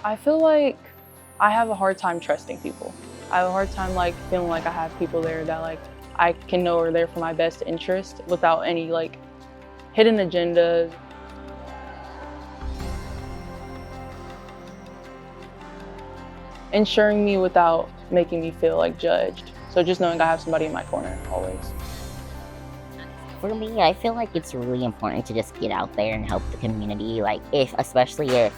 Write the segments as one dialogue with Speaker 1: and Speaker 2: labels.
Speaker 1: I feel like I have a hard time trusting people. I have a hard time like feeling like I have people there that like I can know are there for my best interest without any like hidden agendas. Ensuring me without making me feel like judged. So just knowing I have somebody in my corner always.
Speaker 2: For me, I feel like it's really important to just get out there and help the community. Like especially if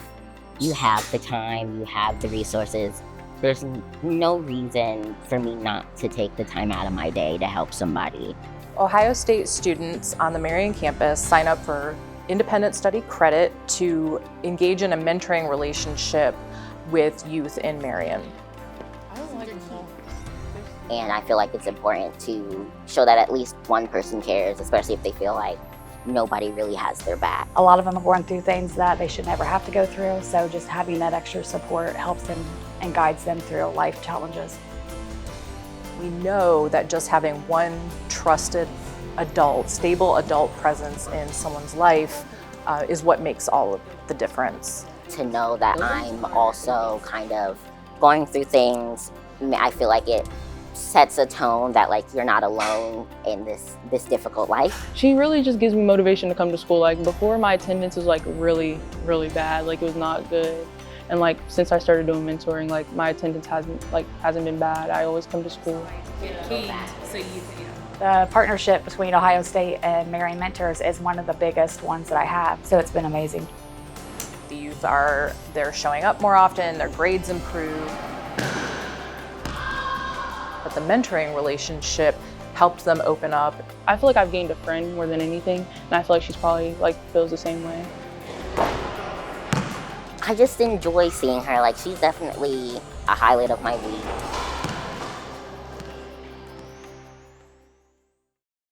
Speaker 2: you have the time, you have the resources, there's no reason for me not to take the time out of my day to help somebody.
Speaker 3: Ohio State students on the Marion campus sign up for independent study credit to engage in a mentoring relationship with youth in Marion.
Speaker 2: And I feel like it's important to show that at least one person cares, especially if they feel like nobody really has their back.
Speaker 4: A lot of them are going through things that they should never have to go through, so just having that extra support helps them and guides them through life challenges.
Speaker 3: We know that just having one trusted adult, stable adult presence in someone's life is what makes all of the difference.
Speaker 2: To know that I'm also kind of going through things, I feel like it sets a tone that like you're not alone in this difficult life.
Speaker 1: She really just gives me motivation to come to school. Like before, my attendance was like really bad. Like it was not good. And like since I started doing mentoring, like my attendance hasn't been bad. I always come to school.
Speaker 4: The partnership between Ohio State and Marion Mentors is one of the biggest ones that I have, so it's been amazing.
Speaker 3: The youth they're showing up more often, their grades improve. But the mentoring relationship helped them open up.
Speaker 1: I feel like I've gained a friend more than anything, and I feel like she's probably like feels the same way.
Speaker 2: I just enjoy seeing her. Like she's definitely a highlight of my week.